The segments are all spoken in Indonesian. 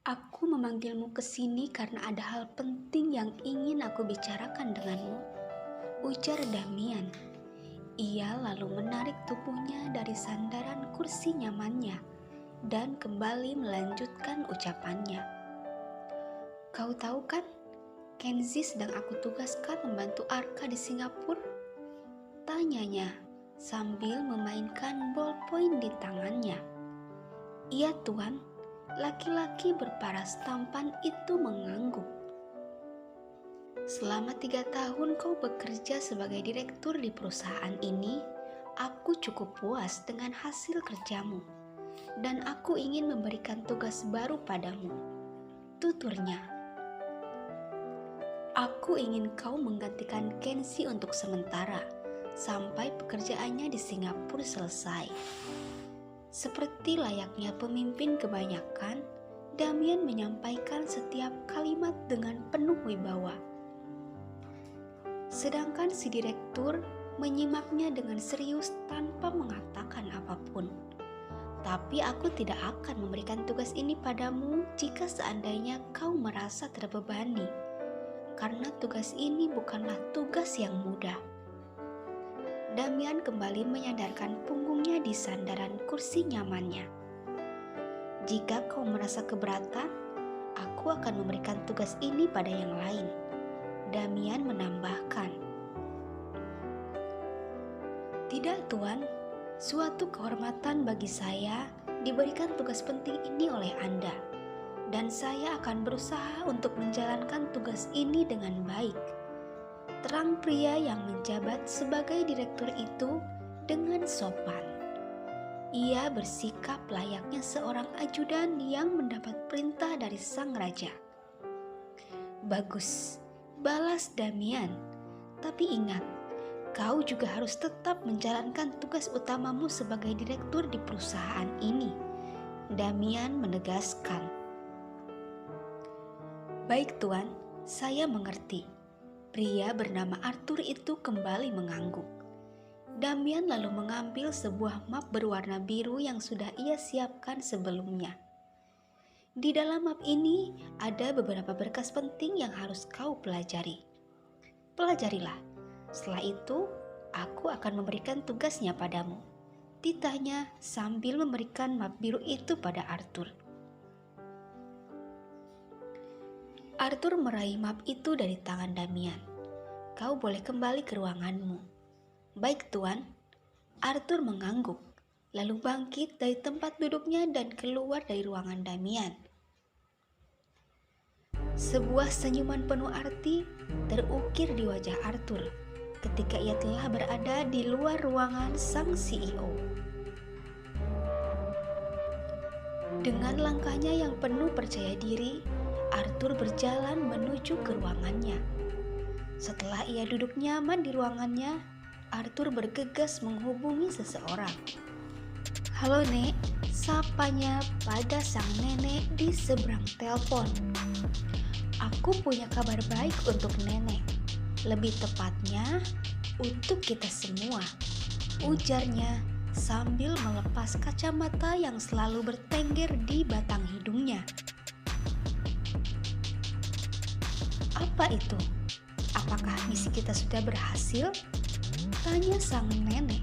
Aku memanggilmu ke sini karena ada hal penting yang ingin aku bicarakan denganmu, ujar Damian. Ia lalu menarik tubuhnya dari sandaran kursi nyamannya dan kembali melanjutkan ucapannya. Kau tahu kan, Kenzie sedang aku tugaskan membantu Arka di Singapura? Tanyanya sambil memainkan ballpoint di tangannya. Iya tuan, laki-laki berparas tampan itu mengangguk. Selama 3 tahun kau bekerja sebagai direktur di perusahaan ini, aku cukup puas dengan hasil kerjamu. Dan aku ingin memberikan tugas baru padamu, tuturnya. Aku ingin kau menggantikan Kenzie untuk sementara, sampai pekerjaannya di Singapura selesai. Seperti layaknya pemimpin kebanyakan, Damian menyampaikan setiap kalimat dengan penuh wibawa. Sedangkan si direktur menyimaknya dengan serius tanpa mengatakan apapun. Tapi aku tidak akan memberikan tugas ini padamu jika seandainya kau merasa terbebani, karena tugas ini bukanlah tugas yang mudah. Damian kembali menyandarkan punggungnya di sandaran kursi nyamannya. Jika kau merasa keberatan, aku akan memberikan tugas ini pada yang lain, Damian menambahkan. Tidak tuan, suatu kehormatan bagi saya diberikan tugas penting ini oleh Anda, dan saya akan berusaha untuk menjalankan tugas ini dengan baik. Terang pria yang menjabat sebagai direktur itu dengan sopan. Ia bersikap layaknya seorang ajudan yang mendapat perintah dari sang raja. Bagus, balas Damian. Tapi ingat, kau juga harus tetap menjalankan tugas utamamu sebagai direktur di perusahaan ini, Damian menegaskan. Baik tuan, saya mengerti. Pria bernama Arthur itu kembali mengangguk. Damian lalu mengambil sebuah map berwarna biru yang sudah ia siapkan sebelumnya. Di dalam map ini ada beberapa berkas penting yang harus kau pelajari. Pelajarilah. Setelah itu, aku akan memberikan tugasnya padamu, titahnya sambil memberikan map biru itu pada Arthur. Arthur meraih map itu dari tangan Damian. Kau boleh kembali ke ruanganmu. Baik tuan. Arthur mengangguk, lalu bangkit dari tempat duduknya dan keluar dari ruangan Damian. Sebuah senyuman penuh arti terukir di wajah Arthur ketika ia telah berada di luar ruangan sang CEO. Dengan langkahnya yang penuh percaya diri, Arthur berjalan menuju ke ruangannya. Setelah ia duduk nyaman di ruangannya, Arthur bergegas menghubungi seseorang. Halo Nek, sapanya pada sang nenek di seberang telepon. Aku punya kabar baik untuk nenek, lebih tepatnya untuk kita semua, ujarnya sambil melepas kacamata yang selalu bertengger di batang hidungnya. Apa itu? Apakah misi kita sudah berhasil? Tanya sang nenek.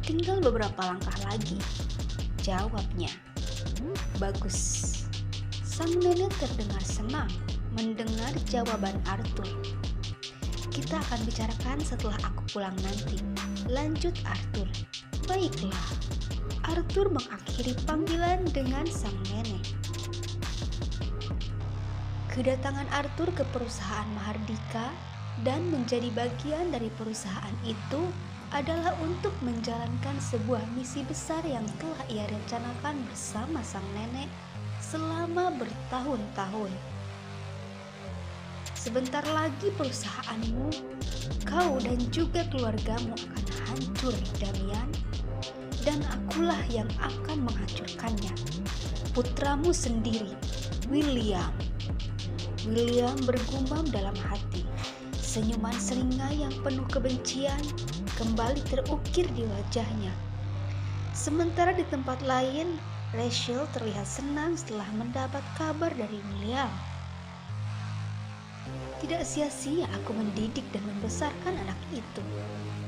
Tinggal beberapa langkah lagi, jawabnya. Bagus. Sang nenek terdengar senang mendengar jawaban Arthur. Kita akan bicarakan setelah aku pulang nanti, lanjut Arthur. Baiklah. Arthur mengakhiri panggilan dengan sang nenek. Kedatangan Arthur ke perusahaan Mahardika dan menjadi bagian dari perusahaan itu adalah untuk menjalankan sebuah misi besar yang telah ia rencanakan bersama sang nenek selama bertahun-tahun. Sebentar lagi perusahaanmu, kau dan juga keluargamu akan hancur, Damian, dan akulah yang akan menghancurkannya. Putramu sendiri, William. William bergumam dalam hati. Senyuman seringai yang penuh kebencian kembali terukir di wajahnya Sementara di tempat lain, Rachel terlihat senang setelah mendapat kabar dari William. Tidak sia-sia aku mendidik dan membesarkan anak itu.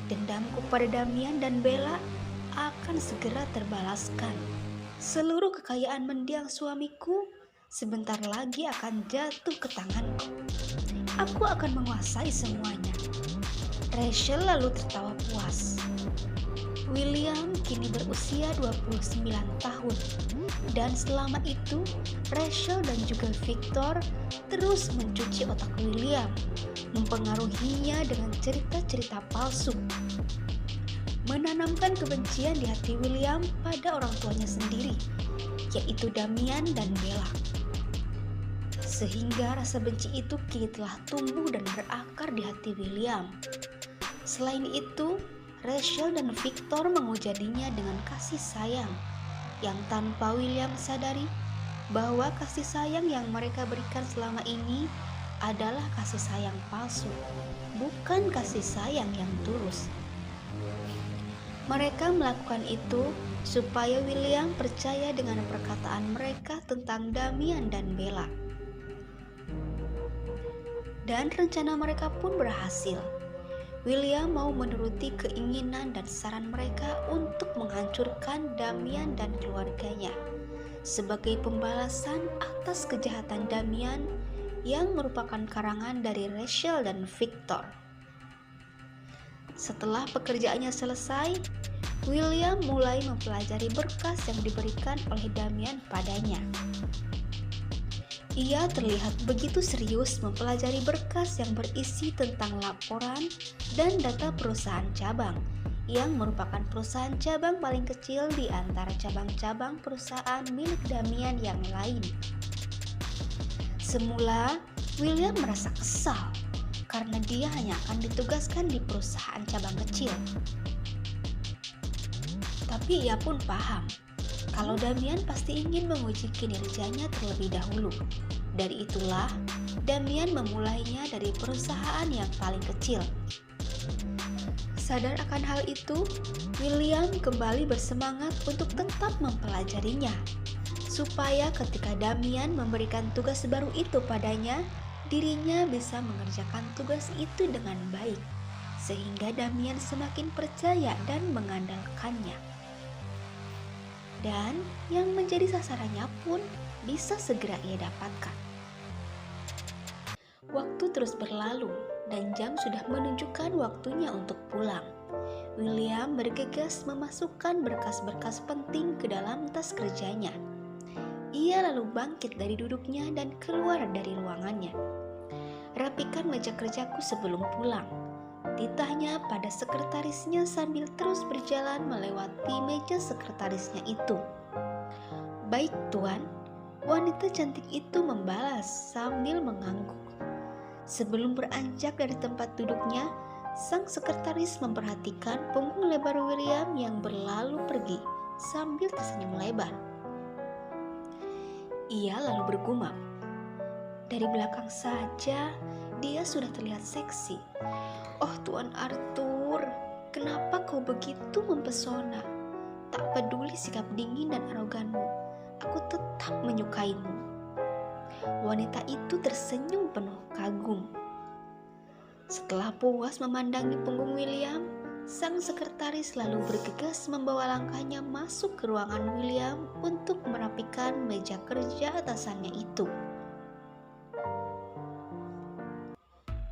Dendamku pada Damian dan Bella akan segera terbalaskan. Seluruh kekayaan mendiang suamiku sebentar lagi akan jatuh ke tanganku. Aku akan menguasai semuanya. Rachel lalu tertawa puas. William kini berusia 29 tahun dan selama itu Rachel dan juga Victor terus mencuci otak William, mempengaruhinya dengan cerita-cerita palsu, menanamkan kebencian di hati William pada orang tuanya sendiri, yaitu Damian dan Bella. Sehingga rasa benci itu kini telah tumbuh dan berakar di hati William. Selain itu, Rachel dan Victor mengujadinya dengan kasih sayang yang tanpa William sadari bahwa kasih sayang yang mereka berikan selama ini adalah kasih sayang palsu, bukan kasih sayang yang tulus. Mereka melakukan itu supaya William percaya dengan perkataan mereka tentang Damian dan Bella. Dan rencana mereka pun berhasil. William mau menuruti keinginan dan saran mereka untuk menghancurkan Damian dan keluarganya sebagai pembalasan atas kejahatan Damian yang merupakan karangan dari Rachel dan Victor. Setelah pekerjaannya selesai, William mulai mempelajari berkas yang diberikan oleh Damian padanya. Ia terlihat begitu serius mempelajari berkas yang berisi tentang laporan dan data perusahaan cabang, yang merupakan perusahaan cabang paling kecil di antara cabang-cabang perusahaan milik Damian yang lain. Semula, William merasa kesal karena dia hanya akan ditugaskan di perusahaan cabang kecil. Tapi ia pun paham kalau Damian pasti ingin menguji kinerjanya terlebih dahulu. Dari itulah, Damian memulainya dari perusahaan yang paling kecil. Sadar akan hal itu, William kembali bersemangat untuk tetap mempelajarinya, supaya ketika Damian memberikan tugas baru itu padanya, dirinya bisa mengerjakan tugas itu dengan baik, sehingga Damian semakin percaya dan mengandalkannya. Dan yang menjadi sasarannya pun bisa segera ia dapatkan. Waktu terus berlalu dan jam sudah menunjukkan waktunya untuk pulang. William bergegas memasukkan berkas-berkas penting ke dalam tas kerjanya. Ia lalu bangkit dari duduknya dan keluar dari ruangannya. Rapikan meja kerjaku sebelum pulang, titahnya pada sekretarisnya sambil terus berjalan melewati meja sekretarisnya itu. Baik tuan, wanita cantik itu membalas sambil mengangguk. Sebelum beranjak dari tempat duduknya, sang sekretaris memperhatikan punggung lebar William yang berlalu pergi sambil tersenyum lebar. Ia lalu bergumam, "Dari belakang saja, dia sudah terlihat seksi. Oh Tuan Arthur, kenapa kau begitu mempesona? Tak peduli sikap dingin dan aroganmu, aku tetap menyukaimu." Wanita itu tersenyum penuh kagum. Setelah puas memandangi punggung William, sang sekretaris lalu bergegas membawa langkahnya masuk ke ruangan William untuk merapikan meja kerja atasannya itu.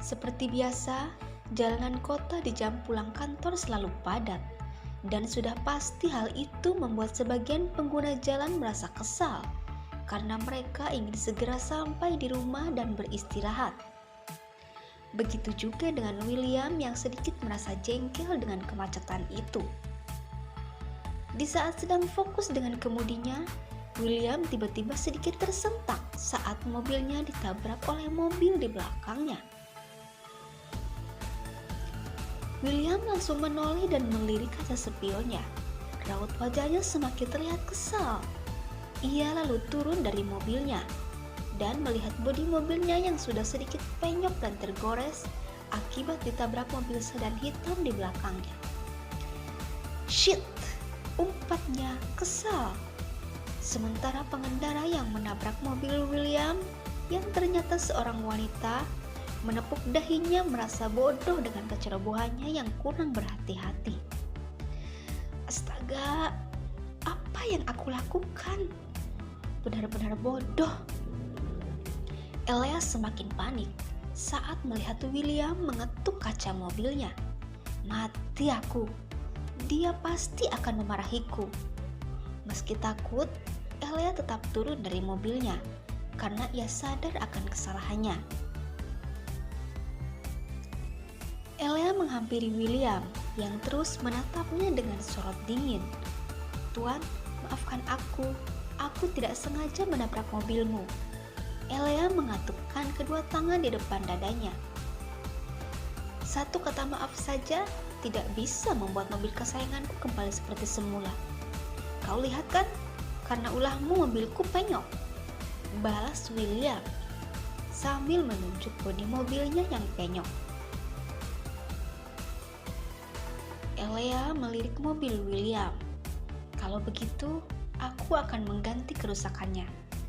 Seperti biasa, jalanan kota di jam pulang kantor selalu padat, dan sudah pasti hal itu membuat sebagian pengguna jalan merasa kesal karena mereka ingin segera sampai di rumah dan beristirahat. Begitu juga dengan William yang sedikit merasa jengkel dengan kemacetan itu. Di saat sedang fokus dengan kemudinya, William tiba-tiba sedikit tersentak saat mobilnya ditabrak oleh mobil di belakangnya. William langsung menoleh dan melirik kaca spionnya. Raut wajahnya semakin terlihat kesal. Ia lalu turun dari mobilnya dan melihat bodi mobilnya yang sudah sedikit penyok dan tergores akibat ditabrak mobil sedan hitam di belakangnya. "Shit!" Umpatnya kesal. Sementara pengendara yang menabrak mobil William, yang ternyata seorang wanita, menepuk dahinya merasa bodoh dengan kecerobohannya yang kurang berhati-hati. Astaga, apa yang aku lakukan? Benar-benar bodoh. Elea semakin panik saat melihat William mengetuk kaca mobilnya. Mati aku, dia pasti akan memarahiku. Meski takut, Elea tetap turun dari mobilnya karena ia sadar akan kesalahannya. Elea menghampiri William yang terus menatapnya dengan sorot dingin. "Tuan, maafkan aku tidak sengaja menabrak mobilmu." Elea mengatupkan kedua tangan di depan dadanya. "Satu kata maaf saja tidak bisa membuat mobil kesayanganku kembali seperti semula. Kau lihat kan, karena ulahmu mobilku penyok," balas William sambil menunjuk bodi mobilnya yang penyok. Elea melirik mobil William. "Kalau begitu, aku akan mengganti kerusakannya.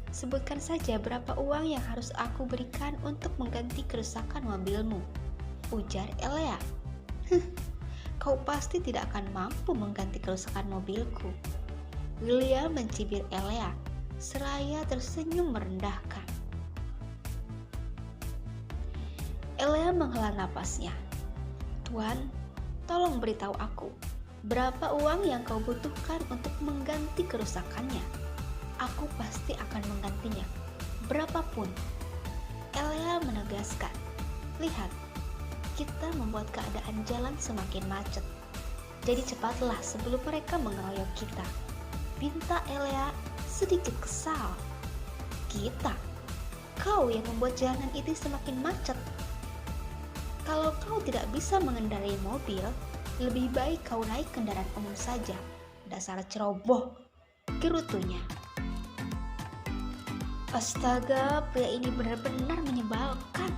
Sebutkan saja berapa uang yang harus aku berikan untuk mengganti kerusakan mobilmu," ujar Elea. "Kau pasti tidak akan mampu mengganti kerusakan mobilku." William mencibir Elea seraya tersenyum merendahkan. Elea menghela napasnya. "Tuan, tolong beritahu aku, berapa uang yang kau butuhkan untuk mengganti kerusakannya? Aku pasti akan menggantinya, berapapun." Elea menegaskan. "Lihat, kita membuat keadaan jalan semakin macet. Jadi cepatlah sebelum mereka mengeroyok kita," pinta Elea sedikit kesal. "Kita? Kau yang membuat jalanan itu semakin macet. Kalau kau tidak bisa mengendarai mobil, lebih baik kau naik kendaraan umum saja. Dasar ceroboh," gerutunya. Astaga, pria ini benar-benar menyebalkan.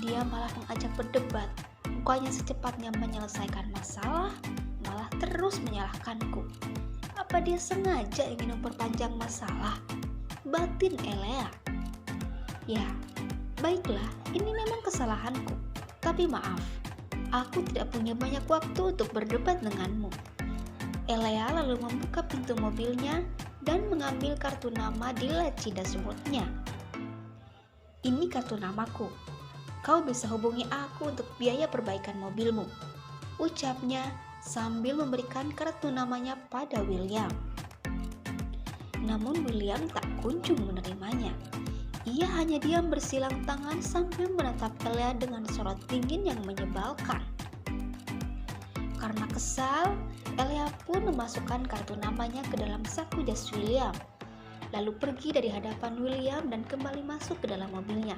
Dia malah mengajak berdebat, bukannya secepatnya menyelesaikan masalah, malah terus menyalahkanku. Apa dia sengaja ingin memperpanjang masalah? Batin Elea. "Ya, baiklah, ini memang kesalahanku. Tapi maaf, aku tidak punya banyak waktu untuk berdebat denganmu." Elea lalu membuka pintu mobilnya dan mengambil kartu nama di laci dashboardnya. "Ini kartu namaku. Kau bisa hubungi aku untuk biaya perbaikan mobilmu," ucapnya sambil memberikan kartu namanya pada William. Namun William tak kunjung menerimanya. Ia hanya diam bersilang tangan sambil menatap Elea dengan sorot dingin yang menyebalkan. Karena kesal, Elea pun memasukkan kartu namanya ke dalam saku jas William, lalu pergi dari hadapan William dan kembali masuk ke dalam mobilnya.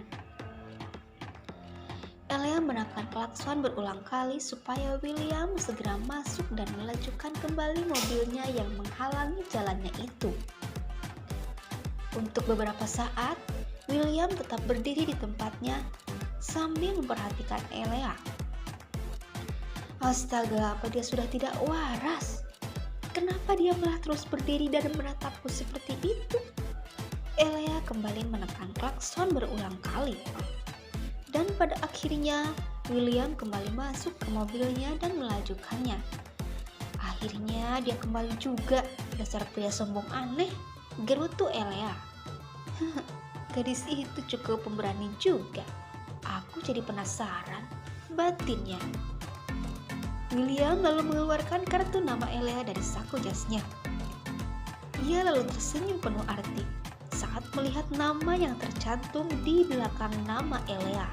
Elea menekan klakson berulang kali supaya William segera masuk dan melajukan kembali mobilnya yang menghalangi jalannya itu. Untuk beberapa saat, William tetap berdiri di tempatnya sambil memperhatikan Elea. Astaga, apa dia sudah tidak waras? Kenapa dia malah terus berdiri dan menatapku seperti itu? Elea kembali menekan klakson berulang kali. Dan pada akhirnya, William kembali masuk ke mobilnya dan melajukannya. Akhirnya dia kembali juga, dasar pria sombong aneh, gerutu Elea. Gadis itu cukup pemberani juga. Aku jadi penasaran, batinnya. William lalu mengeluarkan kartu nama Elea dari saku jasnya. Ia lalu tersenyum penuh arti saat melihat nama yang tercantum di belakang nama Elea.